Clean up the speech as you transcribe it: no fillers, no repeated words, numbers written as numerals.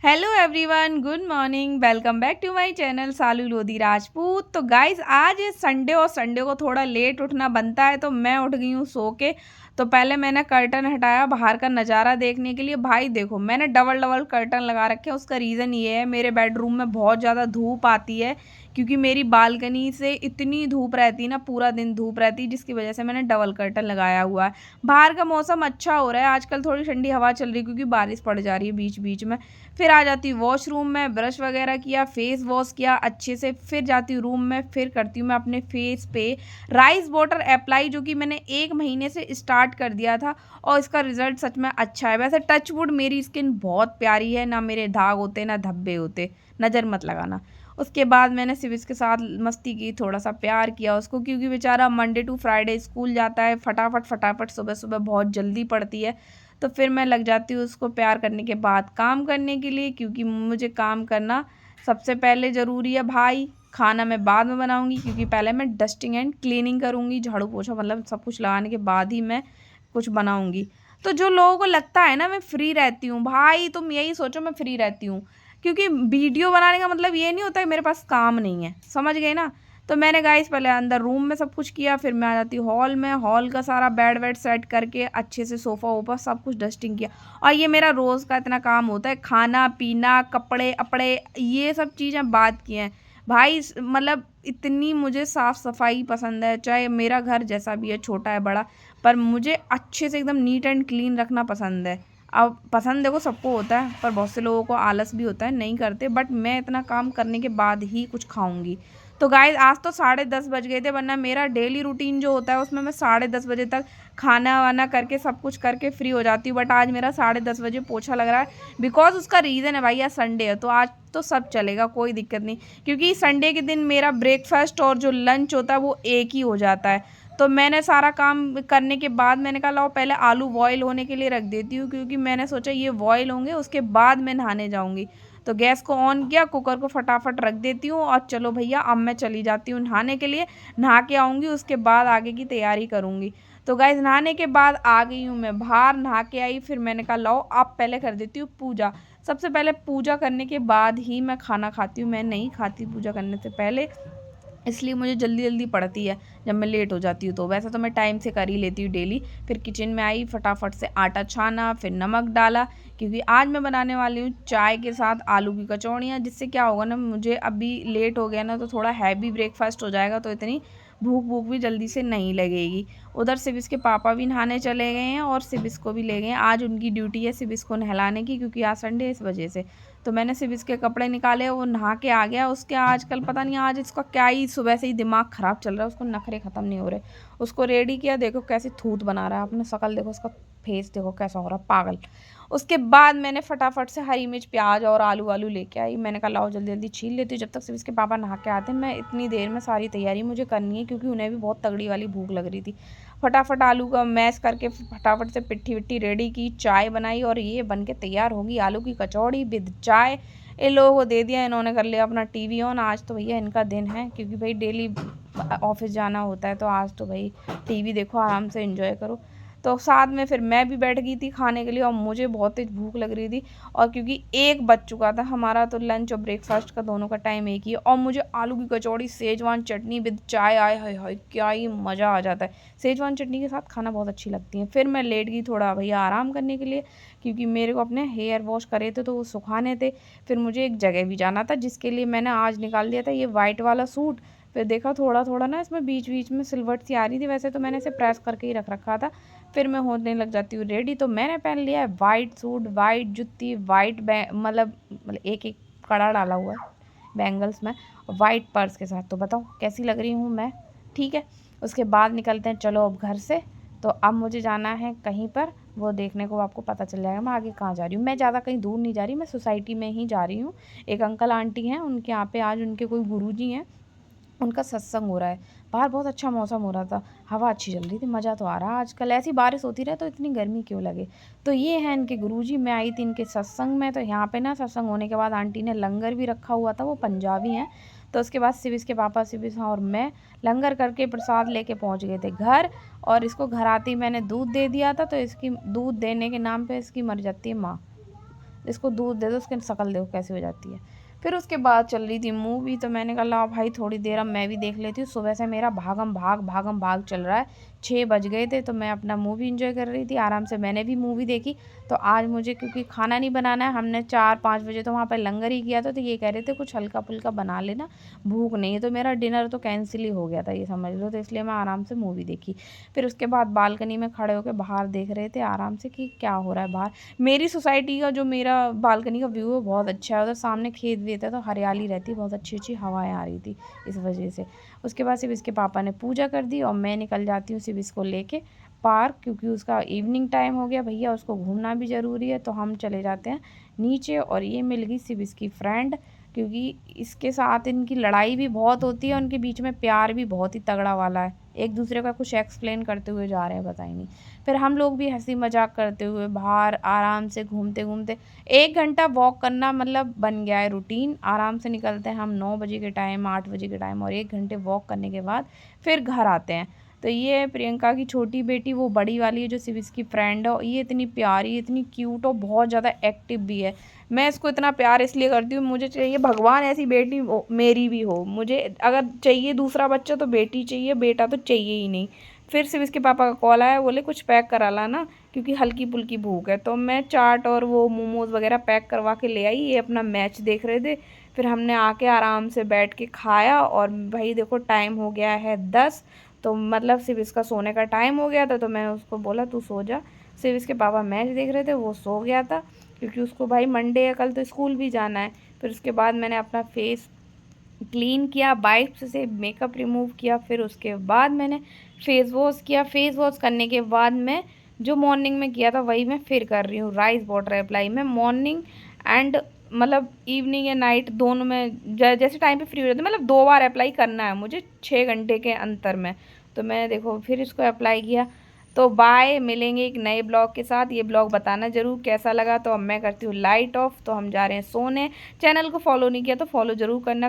Hello everyone, good morning. Welcome back to my channel Salu Lodhi Rajput. तो guys, आज Sunday और Sunday को थोड़ा लेट उठना बनता है, तो मैं उठ गई हूँ सो के। तो पहले मैंने कर्टन हटाया बाहर का नज़ारा देखने के लिए। भाई देखो, मैंने डबल डबल कर्टन लगा रखे हैं। उसका रीज़न ये है, मेरे बेडरूम में बहुत ज़्यादा धूप आती है, क्योंकि मेरी बालकनी से इतनी धूप रहती है ना, पूरा दिन धूप रहती है, जिसकी वजह से मैंने डबल कर्टन लगाया हुआ है। बाहर का मौसम अच्छा हो रहा है आजकल, थोड़ी ठंडी हवा चल रही है, क्योंकि बारिश पड़ जा रही है बीच बीच में। फिर आ जाती हूँ वॉशरूम में, ब्रश वगैरह किया, फेस वॉश किया अच्छे से, फिर जाती हूँ रूम में, फिर करती हूँ मैं अपने फेस पे राइस वाटर अप्लाई, जो कि मैंने 1 महीने से स्टार्ट कर दिया था, और इसका रिजल्ट सच में अच्छा है। वैसे टच वुड, मेरी स्किन बहुत प्यारी है, ना मेरे दाग होते ना धब्बे होते, नज़र मत लगाना। उसके बाद मैंने सिविस के साथ मस्ती की, थोड़ा सा प्यार किया उसको, क्योंकि बेचारा मंडे टू फ्राइडे स्कूल जाता है, फटाफट फटाफट सुबह सुबह बहुत जल्दी पड़ती है। तो फिर मैं लग जाती हूँ उसको प्यार करने के बाद काम करने के लिए, क्योंकि मुझे काम करना सबसे पहले ज़रूरी है भाई। खाना मैं बाद में बनाऊंगी, क्योंकि पहले मैं डस्टिंग एंड क्लीनिंग करूंगी, झाड़ू पोछा मतलब सब कुछ लगाने के बाद ही मैं कुछ बनाऊंगी। तो जो लोगों को लगता है ना मैं फ्री रहती हूँ, भाई तुम यही सोचो मैं फ्री रहती हूँ, क्योंकि वीडियो बनाने का मतलब ये नहीं होता है मेरे पास काम नहीं है, समझ गए ना। तो मैंने गाइस पहले अंदर रूम में सब कुछ किया, फिर मैं आ जाती हूँ हॉल में, हॉल का सारा बेड वेड सेट करके अच्छे से सोफ़ा वोफ़ा सब कुछ डस्टिंग किया। और ये मेरा रोज़ का इतना काम होता है, खाना पीना कपड़े अपड़े ये सब चीज़ें बात की हैं भाई। मतलब इतनी मुझे साफ़ सफाई पसंद है, चाहे मेरा घर जैसा भी है, छोटा है बड़ा, पर मुझे अच्छे से एकदम नीट एंड क्लीन रखना पसंद है। अब पसंद देखो सबको होता है, पर बहुत से लोगों को आलस भी होता है, नहीं करते, बट मैं इतना काम करने के बाद ही कुछ खाऊंगी। तो गाइस, आज तो 10:30 बज गए थे, वरना मेरा डेली रूटीन जो होता है उसमें मैं 10:30 बजे तक खाना वाना करके सब कुछ करके फ्री हो जाती हूँ। बट आज मेरा 10:30 बजे पोछा लग रहा है, बिकॉज उसका रीज़न है भाई, आज संडे है, तो आज तो सब चलेगा, कोई दिक्कत नहीं। क्योंकि संडे के दिन मेरा ब्रेकफास्ट और जो लंच होता है वो एक ही हो जाता है। तो मैंने सारा काम करने के बाद मैंने कहा लाओ पहले आलू बॉईल होने के लिए रख देती हूँ, क्योंकि मैंने सोचा ये बॉईल होंगे उसके बाद मैं नहाने जाऊँगी। तो गैस को ऑन किया, कुकर को फटाफट रख देती हूँ, और चलो भैया अब मैं चली जाती हूँ नहाने के लिए। नहा के आऊँगी, उसके बाद आगे की तैयारी करूँगी। तो गाइस, नहाने के बाद आ गई हूँ मैं बाहर, नहा के आई, फिर मैंने कहा लाओ अब पहले कर देती हूँ पूजा। सबसे पहले पूजा करने के बाद ही मैं खाना खाती हूँ, मैं नहीं खाती पूजा करने से पहले, इसलिए मुझे जल्दी जल्दी पड़ती है जब मैं लेट हो जाती हूँ। तो वैसे तो मैं टाइम से कर ही लेती हूँ डेली। फिर किचन में आई, फटाफट से आटा छाना, फिर नमक डाला, क्योंकि आज मैं बनाने वाली हूँ चाय के साथ आलू की कचौड़ियाँ, जिससे क्या होगा ना, मुझे अभी लेट हो गया ना तो थोड़ा हैवी ब्रेकफास्ट हो जाएगा, तो इतनी भूख भूख भी जल्दी से नहीं लगेगी। उधर सिबिस के पापा भी नहाने चले गए हैं, और सिबिस को भी ले गए हैं, आज उनकी ड्यूटी है सिबिस को नहलाने की, क्योंकि आज संडे इस वजह से। तो मैंने सिर्फ इसके कपड़े निकाले, वो नहा के आ गया। उसके आजकल पता नहीं आज इसका क्या ही, सुबह से ही दिमाग ख़राब चल रहा है, उसको नखरे ख़त्म नहीं हो रहे। उसको रेडी किया, देखो कैसी थूत बना रहा है, अपने शक्ल देखो, उसका फेस देखो कैसा हो रहा है, पागल। उसके बाद मैंने फटाफट से हरी मिर्च प्याज और आलू वालू लेके आई। मैंने कहा लाओ जल्दी जल्दी छील लेती हूँ, जब तक सिर्फ इसके पापा नहा के आते हैं। मैं इतनी देर में सारी तैयारी मुझे करनी है, क्योंकि उन्हें भी बहुत तगड़ी वाली भूख लग रही थी। फटाफट आलू का मैश करके फटाफट से पिट्ठी विट्ठी रेडी की, चाय बनाई, और ये बन के तैयार होगी आलू की कचौड़ी विद चाय। इन लोगों को दे दिया, इन्होंने कर लिया अपना टीवी ऑन। आज तो भैया इनका दिन है, क्योंकि भाई डेली ऑफिस जाना होता है, तो आज तो भाई टीवी देखो, आराम से एंजॉय करो। तो साथ में फिर मैं भी बैठ गई थी खाने के लिए, और मुझे बहुत तेज भूख लग रही थी, और क्योंकि 1 बज चुका था, हमारा तो लंच और ब्रेकफास्ट का दोनों का टाइम एक ही है। और मुझे आलू की कचौड़ी सेजवान चटनी विद चाय, आए हाय हाय क्या ही मज़ा आ जाता है। सेजवान चटनी के साथ खाना बहुत अच्छी लगती है। फिर मैं लेट गई थोड़ा भैया आराम करने के लिए, क्योंकि मेरे को अपने हेयर वॉश करे थे तो वो सुखाने थे। फिर मुझे एक जगह भी जाना था, जिसके लिए मैंने आज निकाल दिया था ये वाइट वाला सूट। फिर देखा थोड़ा थोड़ा ना इसमें बीच बीच में सिलवट सी आ रही थी, वैसे तो मैंने इसे प्रेस करके ही रख रखा था। फिर मैं होने लग जाती हूँ रेडी। तो मैंने पहन लिया है वाइट सूट, वाइट जुत्ती, वाइट मतलब एक एक कड़ा डाला हुआ है बैंगल्स में, वाइट पर्स के साथ। तो बताओ कैसी लग रही हूँ मैं, ठीक है। उसके बाद निकलते हैं चलो अब घर से। तो अब मुझे जाना है कहीं पर, वो देखने को आपको पता चल जाएगा मैं आगे कहाँ जा रही हूँ। मैं ज़्यादा कहीं दूर नहीं जा रही, मैं सोसाइटी में ही जा रही हूँ। एक अंकल आंटी हैं, उनके यहाँ पे आज उनके कोई गुरुजी हैं, उनका सत्संग हो रहा है। बाहर बहुत अच्छा मौसम हो रहा था, हवा अच्छी चल रही थी, मज़ा तो आ रहा। आजकल ऐसी बारिश होती रहे तो इतनी गर्मी क्यों लगे। तो ये है इनके गुरुजी, मैं आई थी इनके सत्संग में। तो यहाँ पे ना सत्संग होने के बाद आंटी ने लंगर भी रखा हुआ था, वो पंजाबी हैं। तो उसके बाद सिविस के पापा, सिविस और मैं लंगर करके प्रसाद लेके पहुँच गए थे घर। और इसको घर आते ही मैंने दूध दे दिया था, तो इसकी दूध देने के नाम पे इसकी मर जाती है माँ। इसको दूध दे दो, उसकी शक्ल देखो कैसी हो जाती है। फिर उसके बाद चल रही थी मूवी, तो मैंने कहा लाओ भाई थोड़ी देर अब मैं भी देख लेती हूँ। सुबह से मेरा भागम भाग चल रहा है, 6 बज गए थे, तो मैं अपना मूवी एंजॉय कर रही थी आराम से। मैंने भी मूवी देखी। तो आज मुझे क्योंकि खाना नहीं बनाना है, हमने 4-5 बजे तो वहाँ पर लंगर ही किया था, तो ये कह रहे थे कुछ हल्का फुल्का बना लेना, भूख नहीं है। तो मेरा डिनर तो कैंसिल ही हो गया था, ये समझ लो। तो इसलिए मैं आराम से मूवी देखी। फिर उसके बाद बालकनी में खड़े होकर बाहर देख रहे थे आराम से कि क्या हो रहा है बाहर। मेरी सोसाइटी का जो मेरा बालकनी का व्यू है बहुत अच्छा है, उधर सामने खेत वेत है, तो हरियाली रहती, बहुत अच्छी अच्छी हवाएं आ रही थी इस वजह से। उसके बाद सिर्फ इसके पापा ने पूजा कर दी और मैं निकल जाती हूँ सिर्फ इसको लेके पार्क, क्योंकि उसका इवनिंग टाइम हो गया भैया, उसको घूमना भी ज़रूरी है। तो हम चले जाते हैं नीचे। और ये मिल गई सिर्फ इसकी फ्रेंड, क्योंकि इसके साथ इनकी लड़ाई भी बहुत होती है, उनके बीच में प्यार भी बहुत ही तगड़ा वाला है, एक दूसरे का कुछ एक्सप्लेन करते हुए जा रहे हैं, पता ही नहीं। फिर हम लोग भी हंसी मजाक करते हुए बाहर आराम से घूमते घूमते 1 घंटा वॉक करना मतलब बन गया है रूटीन। आराम से निकलते हैं हम 9 बजे के टाइम, 8 बजे के टाइम, और 1 घंटे वॉक करने के बाद फिर घर आते हैं। तो ये है प्रियंका की छोटी बेटी, वो बड़ी वाली है जो सिर्फ इसकी फ्रेंड है। और ये इतनी प्यारी, इतनी क्यूट और बहुत ज़्यादा एक्टिव भी है। मैं इसको इतना प्यार इसलिए करती हूँ, मुझे चाहिए भगवान ऐसी बेटी मेरी भी हो। मुझे अगर चाहिए दूसरा बच्चा तो बेटी चाहिए, बेटा तो चाहिए ही नहीं। फिर सिर्फ इसके पापा का कॉल आया, बोले कुछ पैक करा ला ना, क्योंकि हल्की फुल्की भूख है। तो मैं चाट और वो मोमोज़ वगैरह पैक करवा के ले आई। ये अपना मैच देख रहे थे। फिर हमने आके आराम से बैठ के खाया। और भाई देखो टाइम हो गया है 10, तो मतलब सिर्फ इसका सोने का टाइम हो गया था। तो मैंने उसको बोला तू सो जा। सिर्फ इसके पापा मैच देख रहे थे, वो सो गया था, क्योंकि उसको भाई मंडे है कल, तो स्कूल भी जाना है। फिर उसके बाद मैंने अपना फेस क्लीन किया, वाइप्स से मेकअप रिमूव किया। फिर उसके बाद मैंने फेस वॉश किया। फेस वॉश करने के बाद मैं जो मॉर्निंग में किया था वही मैं फिर कर रही हूँ, राइस वाटर अप्लाई। मैं मॉर्निंग एंड मतलब इवनिंग या नाइट दोनों में जैसे टाइम पे फ्री हो जाती है, मतलब 2 बार अप्लाई करना है मुझे 6 घंटे के अंतर में। तो मैं देखो फिर इसको अप्लाई किया। तो बाय, मिलेंगे एक नए ब्लॉग के साथ। ये ब्लॉग बताना ज़रूर कैसा लगा। तो अब मैं करती हूँ लाइट ऑफ, तो हम जा रहे हैं सोने। चैनल को फॉलो नहीं किया तो फॉलो ज़रूर करना।